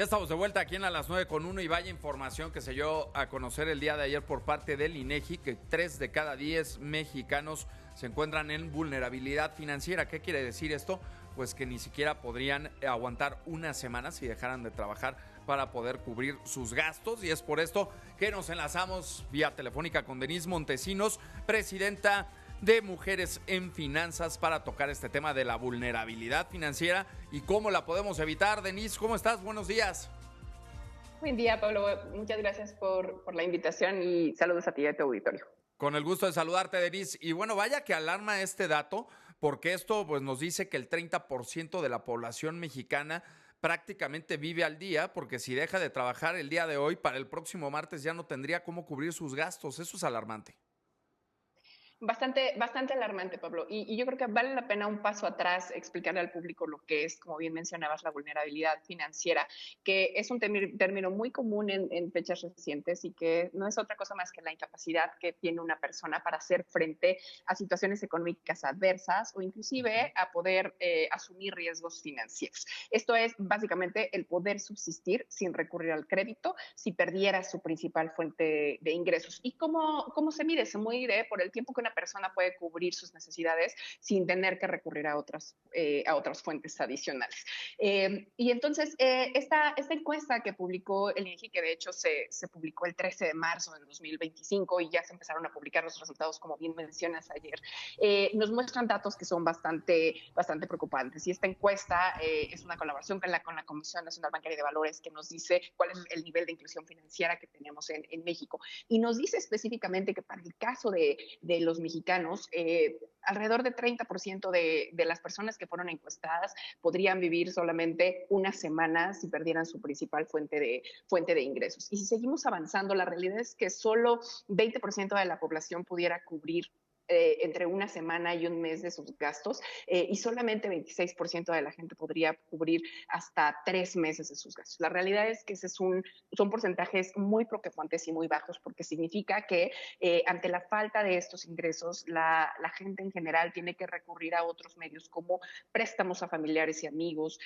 Ya estamos de vuelta aquí en A las 9:01 y vaya información que se dio a conocer el día de ayer por parte del INEGI, que 3 de cada 10 mexicanos se encuentran en vulnerabilidad financiera. ¿Qué quiere decir esto? Pues que ni siquiera podrían aguantar una semana si dejaran de trabajar para poder cubrir sus gastos, y es por esto que nos enlazamos vía telefónica con Denise Montesinos, presidenta de Mujeres en Finanzas, para tocar este tema de la vulnerabilidad financiera y cómo la podemos evitar. Denise, ¿cómo estás? Buenos días. Buen día, Pablo. Muchas gracias por la invitación y saludos a ti y a tu auditorio. Con el gusto de saludarte, Denise. Y bueno, vaya que alarma este dato, porque esto pues, nos dice que el 30% de la población mexicana prácticamente vive al día, porque si deja de trabajar el día de hoy, para el próximo martes ya no tendría cómo cubrir sus gastos. Eso es alarmante. Bastante alarmante, Pablo. Y yo creo que vale la pena un paso atrás explicarle al público lo que es, como bien mencionabas, la vulnerabilidad financiera, que es un término muy común en fechas recientes y que no es otra cosa más que la incapacidad que tiene una persona para hacer frente a situaciones económicas adversas o inclusive a poder asumir riesgos financieros. Esto es básicamente el poder subsistir sin recurrir al crédito si perdiera su principal fuente de ingresos. ¿Y cómo se mide? Se mide por el tiempo que una persona puede cubrir sus necesidades sin tener que recurrir a otras fuentes adicionales. Y entonces, esta encuesta que publicó el INEGI, que de hecho se publicó el 13 de marzo del 2025 y ya se empezaron a publicar los resultados, como bien mencionas ayer, nos muestran datos que son bastante preocupantes. Y esta encuesta es una colaboración con la Comisión Nacional Bancaria de Valores, que nos dice cuál es el nivel de inclusión financiera que tenemos en México. Y nos dice específicamente que para el caso de los mexicanos, alrededor de 30% de las personas que fueron encuestadas podrían vivir solamente una semana si perdieran su principal fuente de ingresos. Y si seguimos avanzando, la realidad es que solo 20% de la población pudiera cubrir entre una semana y un mes de sus gastos, y solamente 26% de la gente podría cubrir hasta 3 meses de sus gastos. La realidad es que son porcentajes muy preocupantes y muy bajos, porque significa que ante la falta de estos ingresos, la gente en general tiene que recurrir a otros medios como préstamos a familiares y amigos,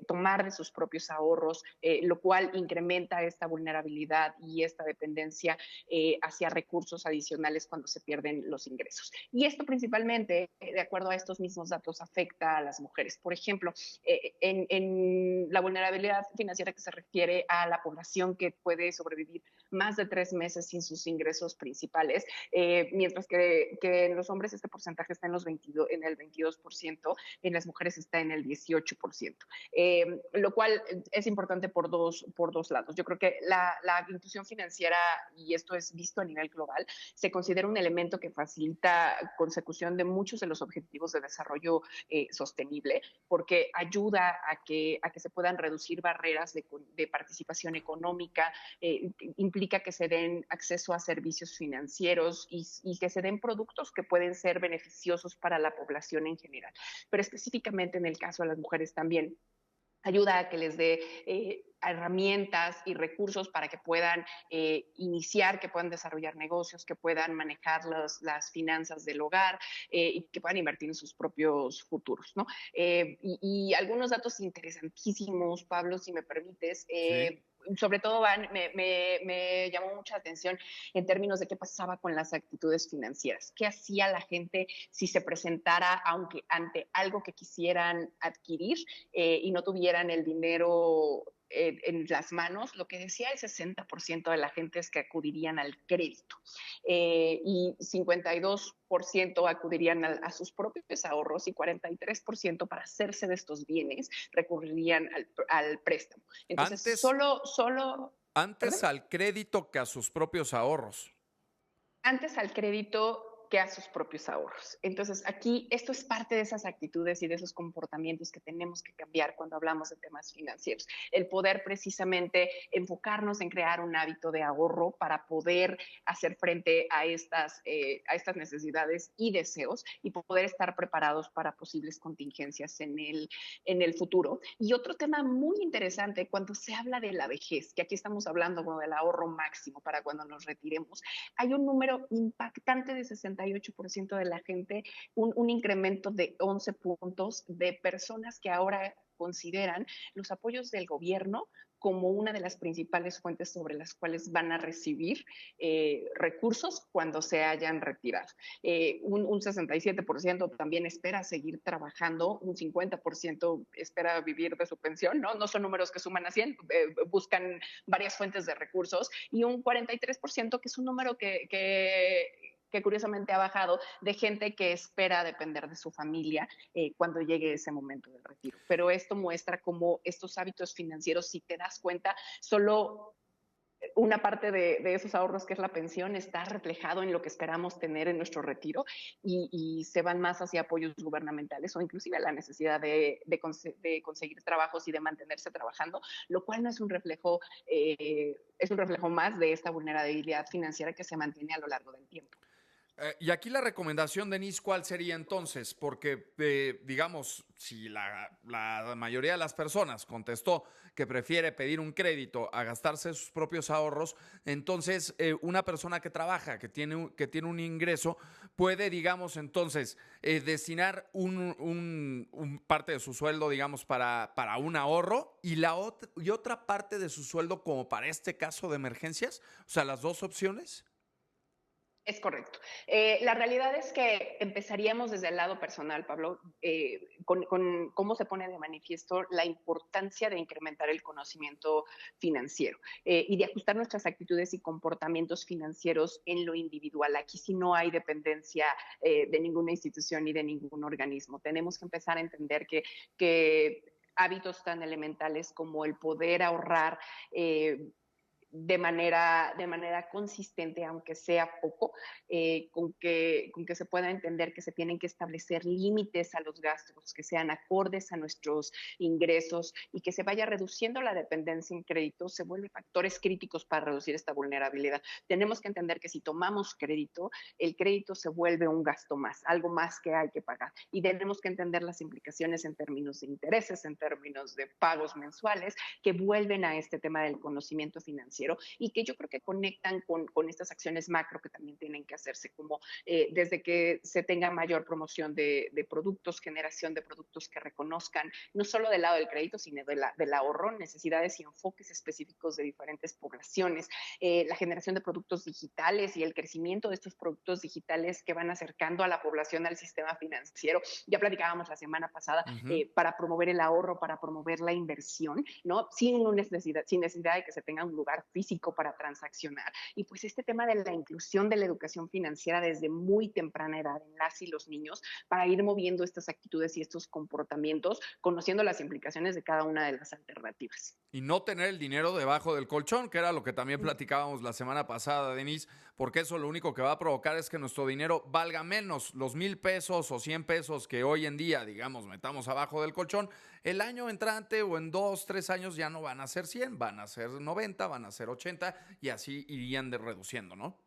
tomar de sus propios ahorros, lo cual incrementa esta vulnerabilidad y esta dependencia hacia recursos adicionales cuando se pierden los ingresos. Y esto principalmente, de acuerdo a estos mismos datos, afecta a las mujeres. Por ejemplo, en la vulnerabilidad financiera, que se refiere a la población que puede sobrevivir más de 3 meses sin sus ingresos principales, mientras que en los hombres este porcentaje está en el 22%, en las mujeres está en el 18%, lo cual es importante por dos lados. Yo creo que la inclusión financiera, y esto es visto a nivel global, se considera un elemento que facilita consecución de muchos de los objetivos de desarrollo sostenible, porque ayuda a que se puedan reducir barreras de participación económica, implica que se den acceso a servicios financieros y que se den productos que pueden ser beneficiosos para la población en general. Pero específicamente en el caso de las mujeres también ayuda a que les dé herramientas y recursos para que puedan iniciar, que puedan desarrollar negocios, que puedan manejar las finanzas del hogar, y que puedan invertir en sus propios futuros, ¿no? Y algunos datos interesantísimos, Pablo, si me permites. Sí. Sobre todo me llamó mucha atención en términos de qué pasaba con las actitudes financieras. ¿Qué hacía la gente si se presentara ante algo que quisieran adquirir y no tuvieran el dinero en las manos? Lo que decía el 60% de la gente es que acudirían al crédito, y 52% acudirían a sus propios ahorros, y 43% para hacerse de estos bienes recurrirían al préstamo. Entonces, Antes, ¿perdón? antes al crédito que a sus propios ahorros. Antes al crédito que a sus propios ahorros. Entonces, aquí esto es parte de esas actitudes y de esos comportamientos que tenemos que cambiar cuando hablamos de temas financieros. El poder precisamente enfocarnos en crear un hábito de ahorro para poder hacer frente a estas necesidades y deseos, y poder estar preparados para posibles contingencias en el futuro. Y otro tema muy interesante cuando se habla de la vejez, que aquí estamos hablando como del ahorro máximo para cuando nos retiremos, hay un número impactante de 68% de la gente, un incremento de 11 puntos de personas que ahora consideran los apoyos del gobierno como una de las principales fuentes sobre las cuales van a recibir recursos cuando se hayan retirado. Un 67% también espera seguir trabajando, un 50% espera vivir de su pensión, ¿no? No son números que suman a 100, buscan varias fuentes de recursos, y un 43%, que es un número que curiosamente ha bajado, de gente que espera depender de su familia cuando llegue ese momento del retiro. Pero esto muestra cómo estos hábitos financieros, si te das cuenta, solo una parte de esos ahorros, que es la pensión, está reflejado en lo que esperamos tener en nuestro retiro, y se van más hacia apoyos gubernamentales o inclusive a la necesidad de conseguir trabajos y de mantenerse trabajando, lo cual no es un reflejo, es un reflejo más de esta vulnerabilidad financiera que se mantiene a lo largo del tiempo. Y aquí la recomendación, Denise, ¿cuál sería entonces? Porque, digamos, si la mayoría de las personas contestó que prefiere pedir un crédito a gastarse sus propios ahorros, entonces una persona que trabaja, que tiene un ingreso, puede, digamos, entonces destinar un parte de su sueldo, digamos, para un ahorro, y otra parte de su sueldo como para este caso de emergencias. O sea, las dos opciones. Es correcto. La realidad es que empezaríamos desde el lado personal, Pablo, con cómo se pone de manifiesto la importancia de incrementar el conocimiento financiero y de ajustar nuestras actitudes y comportamientos financieros en lo individual. Aquí sí no hay dependencia de ninguna institución ni de ningún organismo. Tenemos que empezar a entender que hábitos tan elementales como el poder ahorrar de manera consistente, aunque sea poco, con que se pueda entender que se tienen que establecer límites a los gastos, que sean acordes a nuestros ingresos, y que se vaya reduciendo la dependencia en crédito, se vuelven factores críticos para reducir esta vulnerabilidad. Tenemos que entender que si tomamos crédito, el crédito se vuelve un gasto más, algo más que hay que pagar, y tenemos que entender las implicaciones en términos de intereses, en términos de pagos mensuales, que vuelven a este tema del conocimiento financiero, y que yo creo que conectan con estas acciones macro que también tienen que hacerse, como desde que se tenga mayor promoción de productos, generación de productos que reconozcan, no solo del lado del crédito, sino del ahorro, necesidades y enfoques específicos de diferentes poblaciones, la generación de productos digitales y el crecimiento de estos productos digitales que van acercando a la población al sistema financiero. Ya platicábamos la semana pasada, para promover el ahorro, para promover la inversión, ¿no? Sin necesidad de que se tenga un lugar físico para transaccionar. Y pues este tema de la inclusión de la educación financiera desde muy temprana edad en las y los niños, para ir moviendo estas actitudes y estos comportamientos, conociendo las implicaciones de cada una de las alternativas. Y no tener el dinero debajo del colchón, que era lo que también platicábamos la semana pasada, Denise, porque eso lo único que va a provocar es que nuestro dinero valga menos. Los 1,000 pesos o 100 pesos que hoy en día, digamos, metamos abajo del colchón, el año entrante o en 2, 3 años ya no van a ser 100, van a ser 90, van a ser 80, y así irían reduciendo, ¿no?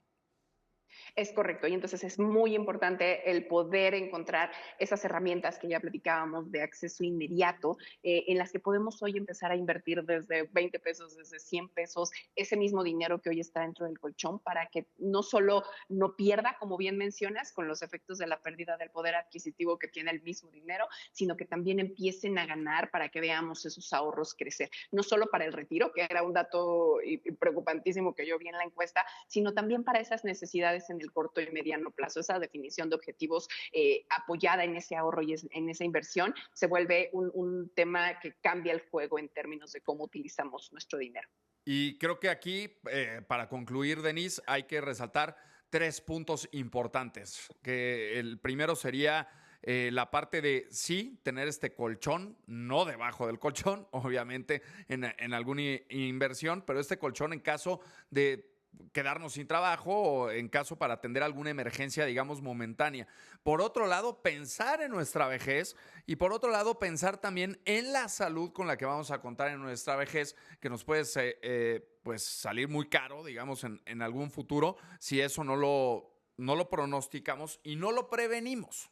Es correcto, y entonces es muy importante el poder encontrar esas herramientas que ya platicábamos de acceso inmediato, en las que podemos hoy empezar a invertir desde 20 pesos, desde 100 pesos, ese mismo dinero que hoy está dentro del colchón, para que no solo no pierda, como bien mencionas, con los efectos de la pérdida del poder adquisitivo que tiene el mismo dinero, sino que también empiecen a ganar, para que veamos esos ahorros crecer, no solo para el retiro, que era un dato preocupantísimo que yo vi en la encuesta, sino también para esas necesidades en el corto y mediano plazo. Esa definición de objetivos apoyada en ese ahorro y en esa inversión se vuelve un tema que cambia el juego en términos de cómo utilizamos nuestro dinero. Y creo que aquí, para concluir, Denise, hay que resaltar 3 puntos importantes. Que el primero sería la parte de sí, tener este colchón, no debajo del colchón, obviamente en alguna inversión, pero este colchón en caso de quedarnos sin trabajo o en caso para atender alguna emergencia, digamos, momentánea. Por otro lado, pensar en nuestra vejez, y por otro lado, pensar también en la salud con la que vamos a contar en nuestra vejez, que nos puede pues salir muy caro, digamos, en algún futuro, si eso no lo pronosticamos y no lo prevenimos.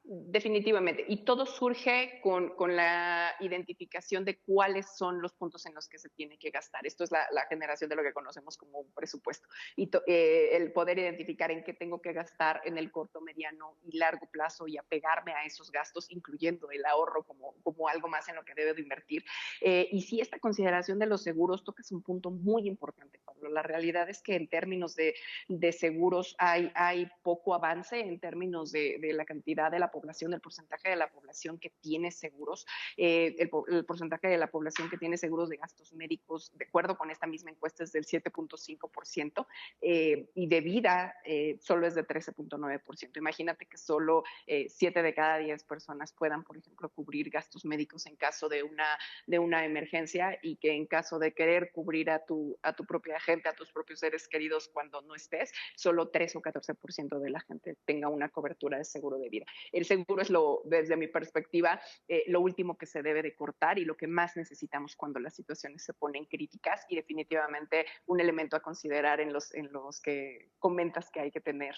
Definitivamente. Y todo surge con la identificación de cuáles son los puntos en los que se tiene que gastar. Esto es la generación de lo que conocemos como un presupuesto. Y el poder identificar en qué tengo que gastar en el corto, mediano y largo plazo y apegarme a esos gastos, incluyendo el ahorro como algo más en lo que debo de invertir. Y sí, esta consideración de los seguros toca un punto muy importante, Pablo. La realidad es que en términos de seguros hay poco avance en términos de la cantidad de la población, el porcentaje de la población que tiene seguros, el porcentaje de la población que tiene seguros de gastos médicos, de acuerdo con esta misma encuesta, es del 7.5%, y de vida solo es de 13.9%. Imagínate que solo 7 de cada 10 personas puedan, por ejemplo, cubrir gastos médicos en caso de una emergencia, y que en caso de querer cubrir a tu propia gente, a tus propios seres queridos cuando no estés, solo 3 o 14% de la gente tenga una cobertura de seguro de vida. El seguro es, desde mi perspectiva, lo último que se debe de cortar y lo que más necesitamos cuando las situaciones se ponen críticas, y definitivamente un elemento a considerar en los que comentas que hay que tener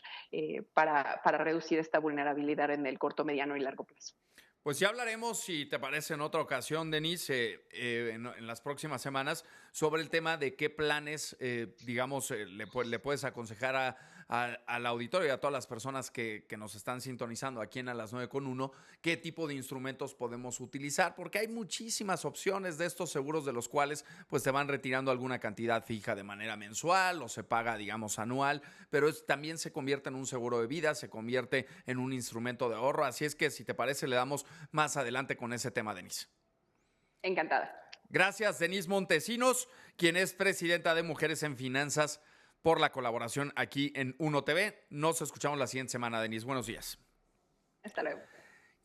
para reducir esta vulnerabilidad en el corto, mediano y largo plazo. Pues ya hablaremos, si te parece, en otra ocasión, Denise, en las próximas semanas, sobre el tema de qué planes, digamos, le puedes aconsejar al auditorio y a todas las personas que nos están sintonizando aquí en A las 9:1, qué tipo de instrumentos podemos utilizar, porque hay muchísimas opciones de estos seguros de los cuales pues te van retirando alguna cantidad fija de manera mensual o se paga, digamos, anual, pero también se convierte en un seguro de vida, se convierte en un instrumento de ahorro. Así es que, si te parece, le damos más adelante con ese tema, Denise. Encantada. Gracias, Denise Montesinos, quien es presidenta de Mujeres en Finanzas, por la colaboración aquí en Uno TV. Nos escuchamos la siguiente semana, Denise. Buenos días. Hasta luego.